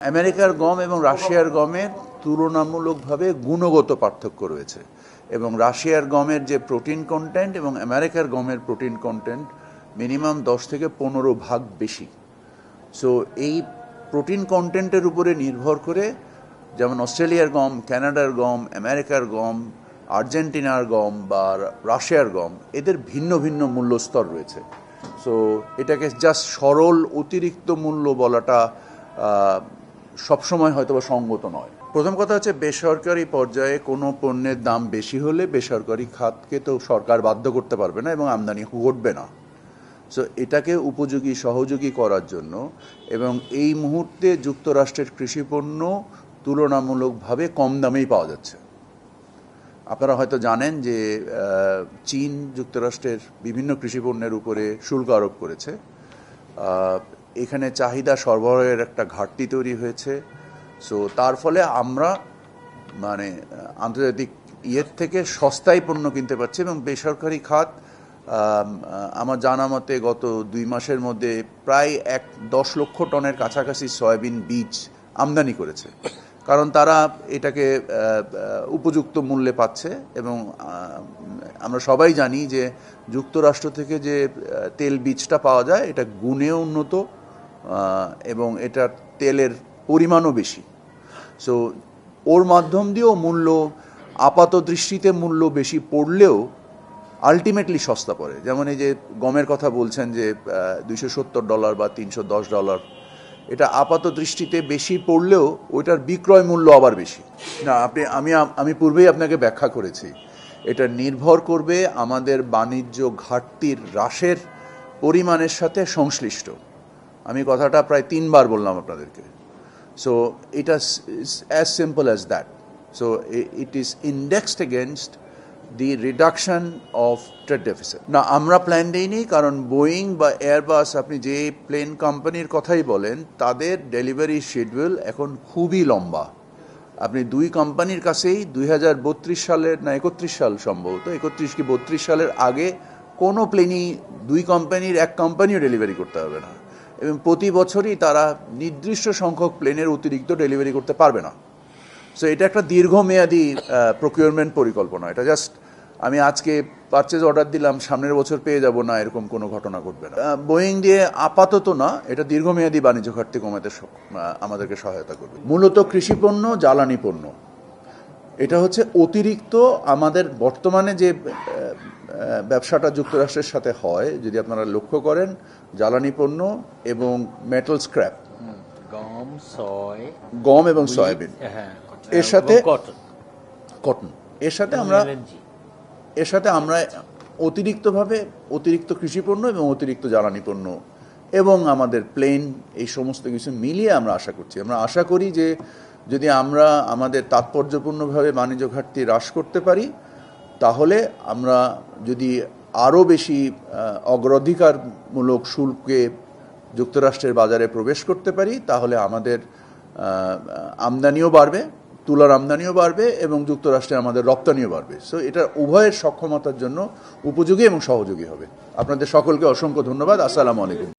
আমেরিকার গম এবং রাশিয়ার গমের তুলনামূলকভাবে গুণগত পার্থক্য রয়েছে এবং রাশিয়ার গমের যে প্রোটিন কন্টেন্ট এবং আমেরিকার গমের প্রোটিন কন্টেন্ট মিনিমাম 10 থেকে 15 ভাগ বেশি। সো এই প্রোটিন কন্টেন্টের উপরে নির্ভর করে যেমন অস্ট্রেলিয়ার গম, কানাডার গম, আমেরিকার গম, আর্জেন্টিনার গম বা রাশিয়ার গম, এদের ভিন্ন ভিন্ন মূল্যস্তর রয়েছে। সো এটাকে জাস্ট সরল অতিরিক্ত মূল্য বলাটা সবসময় হয়তো বা সঙ্গত নয়। প্রথম কথা হচ্ছে, বেসরকারি পর্যায়ে কোনো পণ্যের দাম বেশি হলে বেসরকারি খাতকে তো সরকার বাধ্য করতে পারবে না এবং আমদানি ঘটবে না। সো এটাকে উপযোগী সহযোগী করার জন্য এবং এই মুহূর্তে যুক্তরাষ্ট্রের কৃষিপণ্য তুলনামূলকভাবে কম দামেই পাওয়া যাচ্ছে। আপনারা হয়তো জানেন যে চীন যুক্তরাষ্ট্রের বিভিন্ন কৃষিপণ্যের উপরে শুল্ক আরোপ করেছে। এখানে চাহিদা সরবরাহের একটা ঘাটতি তৈরি হয়েছে। সো তার ফলে আমরা আন্তর্জাতিক ইয়ের থেকে সস্তায় পণ্য কিনতে পারছি এবং বেসরকারি খাত আমার জানা মতে গত 2 মাসের মধ্যে প্রায় 10 লক্ষ টনের কাছাকাছি সয়াবিন বীজ আমদানি করেছে, কারণ তারা এটাকে উপযুক্ত মূল্যে পাচ্ছে। এবং আমরা সবাই জানি যে যুক্তরাষ্ট্র থেকে যে তেল বীজটা পাওয়া যায় এটা গুণেও উন্নত এবং এটার তেলের পরিমাণও বেশি। সো ওর মাধ্যম দিয়েও মূল্য আপাত দৃষ্টিতে মূল্য বেশি পড়লেও আলটিমেটলি সস্তা পড়ে। যেমন এই যে গমের কথা বলছেন যে $270 বা $310, এটা আপাত দৃষ্টিতে বেশি পড়লেও ওইটার বিক্রয় মূল্য আবার বেশি না। আমি পূর্বেই আপনাকে ব্যাখ্যা করেছি, এটা নির্ভর করবে আমাদের বাণিজ্য ঘাটতির হ্রাসের পরিমাণের সাথে সংশ্লিষ্ট। আমি কথাটা প্রায় 3 বার বললাম আপনাদেরকে। সো এটা as simple as that. So it is indexed against the reduction of trade deficit. না, আমরা প্ল্যান দিইনি, কারণ বোয়িং বা এয়ারবাস, আপনি যে প্লেন কোম্পানির কথাই বলেন, তাদের ডেলিভারি শিডিউল এখন খুবই লম্বা। আপনি 2 কোম্পানির কাছেই 2032 সালের না 31 সাল, সম্ভবত 31 কি 32 সালের আগে কোনো প্লেনই 2 কোম্পানির এক কোম্পানিও ডেলিভারি করতে হবে না এবং প্রতি বছরই তারা নির্দিষ্ট সংখ্যক প্লেনের অতিরিক্ত ডেলিভারি করতে পারবে না। সো এটা একটা দীর্ঘমেয়াদী প্রকিউরমেন্ট পরিকল্পনা। এটা জাস্ট আমি আজকে পারচেজ অর্ডার দিলাম, সামনের বছর পেয়ে যাব না, এরকম কোনো ঘটনা ঘটবে না। বোয়িং দিয়ে আপাতত না, এটা দীর্ঘমেয়াদী বাণিজ্য ঘাটতি কমাতে আমাদেরকে সহায়তা করবে। মূলত কৃষিপণ্য, জ্বালানি পণ্য, এটা হচ্ছে অতিরিক্ত আমাদের বর্তমানে যে ব্যবসাটা যুক্তরাষ্ট্রের সাথে হয়, যদি আপনারা লক্ষ্য করেন, জ্বালানি পণ্য এবং মেটাল স্ক্র্যাপ, গম এবং সয়াবিন, এর সাথে কটন, এর সাথে আমরা অতিরিক্ত কৃষিপণ্য এবং অতিরিক্ত জ্বালানি পণ্য এবং আমাদের প্লেন, এই সমস্ত কিছু মিলিয়ে আমরা আশা করি যে যদি আমরা আমাদের তাৎপর্যপূর্ণভাবে বাণিজ্য ঘাটতি হ্রাস করতে পারি, তাহলে আমরা যদি আরও বেশি অগ্রাধিকারমূলক শুল্কে যুক্তরাষ্ট্রের বাজারে প্রবেশ করতে পারি, তাহলে আমাদের আমদানিও বাড়বে, তুলার আমদানিও বাড়বে এবং যুক্তরাষ্ট্রে আমাদের রপ্তানিও বাড়বে। সো এটা উভয়ের সক্ষমতার জন্য উপযোগী এবং সহযোগী হবে। আপনাদের সকলকে অসংখ্য ধন্যবাদ। আসসালামু আলাইকুম।